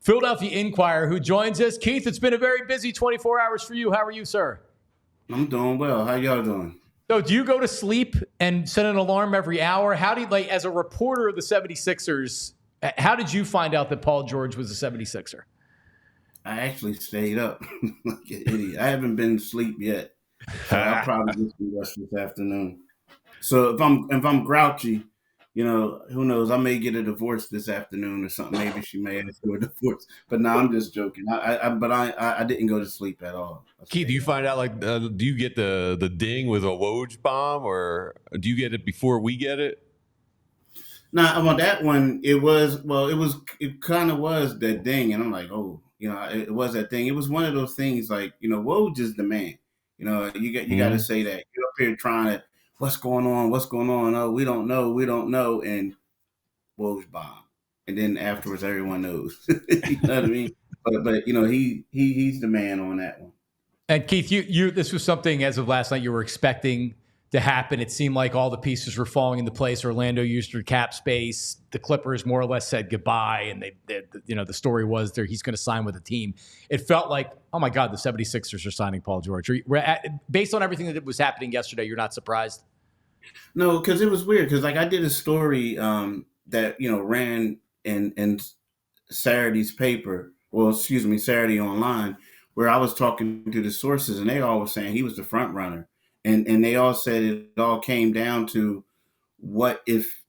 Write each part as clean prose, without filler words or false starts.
Philadelphia Inquirer, who joins us. Keith, it's been a very busy 24 hours for you. How are you, sir? I'm doing well. How y'all doing? So do you go to sleep and set an alarm every hour? How do you, like, as a reporter of the 76ers, how did you find out that Paul George was a 76er? I actually stayed up like an idiot. I haven't been to sleep yet. So I'll probably just be rushed this afternoon. So if I'm grouchy, who knows? I may get a divorce this afternoon or something. Maybe she may ask for a divorce. But no, I'm just joking. I didn't go to sleep at all. Keith, do you find out do you get the ding with a Woj bomb, or do you get it before we get it? Nah, on that one, it kind of was that ding, and I'm like, oh, it was that thing. It was one of those things like, Woj is the man. You got to say that. You're up here trying to, what's going on? Oh, we don't know. And Woj bomb. And then afterwards, everyone knows. You know what I mean? But he's the man on that one. And Keith, you this was something as of last night you were expecting to happen. It seemed like all the pieces were falling into place. Orlando used their cap space. The Clippers more or less said goodbye, and the story was he's going to sign with a team. It felt like, oh my God, the 76ers are signing Paul George. Based on everything that was happening yesterday, you're not surprised? No, because it was weird. Because I did a story that ran in Saturday's paper. Well, excuse me, Saturday Online, where I was talking to the sources, and they all were saying he was the front runner. And they all said it all came down to what if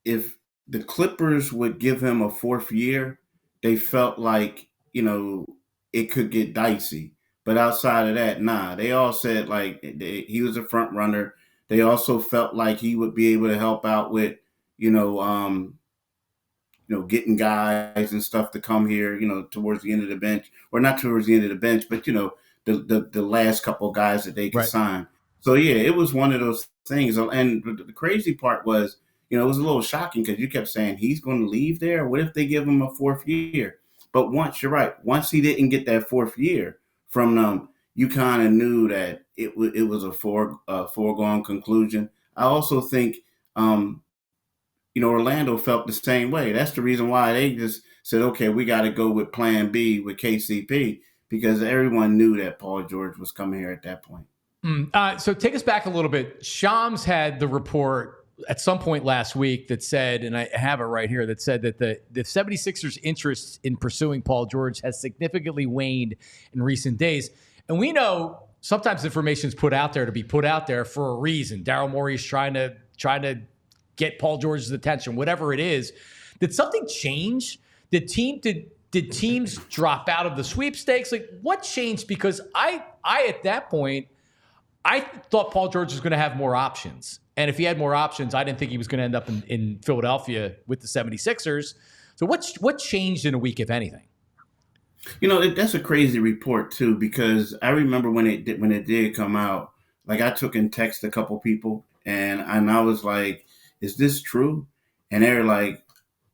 the Clippers would give him a fourth year, they felt like, it could get dicey. But outside of that, nah, they all said like he was a front runner. They also felt like he would be able to help out with, getting guys and stuff to come here, towards the end of the bench, or not towards the end of the bench, but, the last couple of guys that they could sign. So, yeah, it was one of those things. And the crazy part was, it was a little shocking because you kept saying he's going to leave there. What if they give him a fourth year? But you're right. Once he didn't get that fourth year from them, you kind of knew that it was a foregone conclusion. I also think, Orlando felt the same way. That's the reason why they just said, okay, we got to go with plan B with KCP, because everyone knew that Paul George was coming here at that point. So take us back a little bit. Shams had the report at some point last week that said, and I have it right here, that said that the 76ers' interest in pursuing Paul George has significantly waned in recent days. And we know sometimes information is put out there to be put out there for a reason. Daryl Morey's trying to get Paul George's attention, whatever it is. Did something change? Did teams drop out of the sweepstakes? Like, what changed? Because I at that point, I thought Paul George was going to have more options. And if he had more options, I didn't think he was going to end up in Philadelphia with the 76ers. So what changed in a week, if anything? That's a crazy report, too, because I remember when it did come out, like I took and texted a couple people and I was like, is this true? And they're like,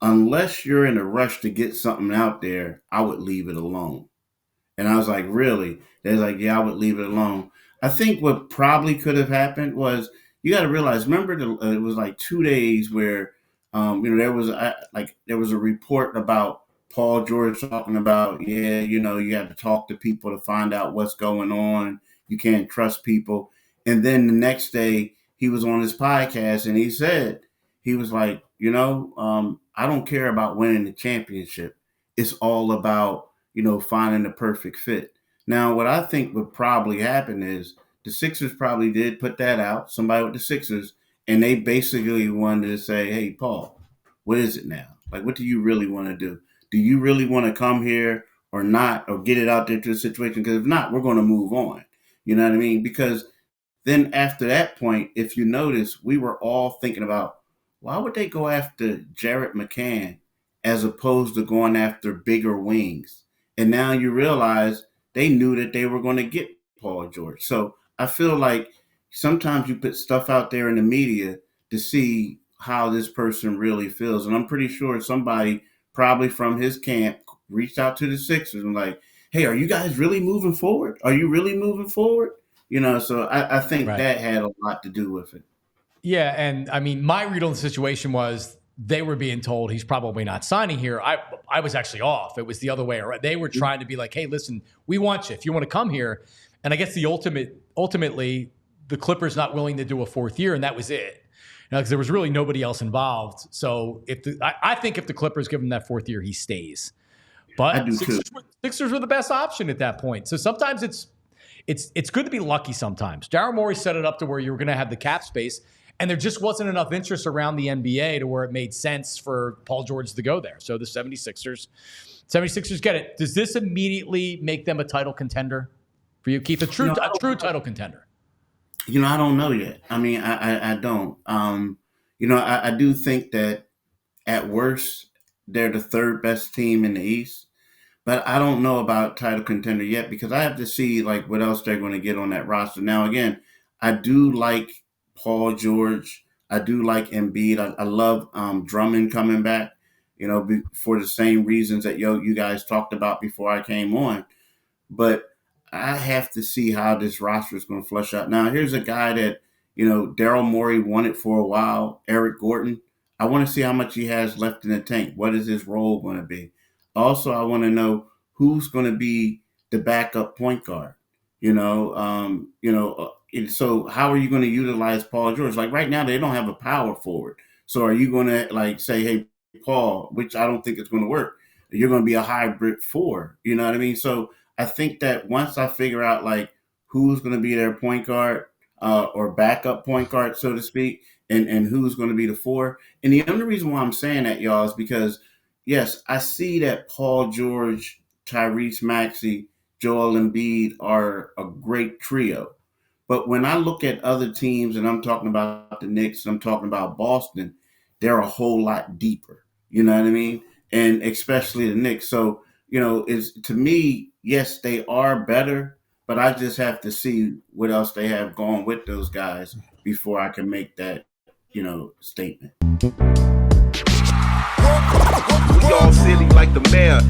unless you're in a rush to get something out there, I would leave it alone. And I was like, really? They're like, yeah, I would leave it alone. I think what probably could have happened was, you got to realize, remember, it was like 2 days where, there was a report about Paul George talking about, you have to talk to people to find out what's going on. You can't trust people. And then the next day he was on his podcast and he said, he was like, I don't care about winning the championship. It's all about, finding the perfect fit. Now, what I think would probably happen is the Sixers probably did put that out, somebody with the Sixers, and they basically wanted to say, hey, Paul, what is it now? Like, what do you really want to do? Do you really want to come here or not, or get it out there to the situation? Because if not, we're going to move on. You know what I mean? Because then after that point, if you notice, we were all thinking about, why would they go after Jared McCann as opposed to going after bigger wings? And now you realize they knew that they were going to get Paul George. So I feel like sometimes you put stuff out there in the media to see how this person really feels. And I'm pretty sure somebody probably from his camp reached out to the Sixers and like, hey, are you guys really moving forward? Are you really moving forward? So I think that had a lot to do with it. Yeah, and I mean, my read on the situation was they were being told he's probably not signing here. I was actually off. It was the other way around. They were trying to be like, hey, listen, we want you if you want to come here. And I guess ultimately, the Clippers not willing to do a 4th year, and that was it. Because there was really nobody else involved. So I think if the Clippers give him that 4th year, he stays. But Sixers were the best option at that point. So sometimes it's good to be lucky sometimes. Daryl Morey set it up to where you were going to have the cap space, and there just wasn't enough interest around the NBA to where it made sense for Paul George to go there. So the 76ers get it. Does this immediately make them a title contender for you, Keith? A true title contender? I don't know yet. I mean, I don't. I do think that at worst, they're the 3rd best team in the East. But I don't know about title contender yet because I have to see like what else they're going to get on that roster. Now, again, I do like Paul George. I do like Embiid. I love Drummond coming back, for the same reasons that you guys talked about before I came on. But I have to see how this roster is going to flush out. Now, here's a guy that, Daryl Morey wanted for a while, Eric Gordon. I want to see how much he has left in the tank. What is his role going to be? Also, I want to know who's going to be the backup point guard. So how are you going to utilize Paul George? Like right now, they don't have a power forward. So are you going to like say, hey, Paul, which I don't think it's going to work. You're going to be a hybrid 4. You know what I mean? So I think that once I figure out like who's going to be their point guard or backup point guard, so to speak, and who's going to be the 4. And the only reason why I'm saying that, y'all, is because, yes, I see that Paul George, Tyrese Maxey, Joel Embiid are a great trio. But when I look at other teams, and I'm talking about the Knicks, and I'm talking about Boston, they're a whole lot deeper. You know what I mean? And especially the Knicks. So, to me, yes, they are better, but I just have to see what else they have going with those guys before I can make that, statement. We all silly like the mayor.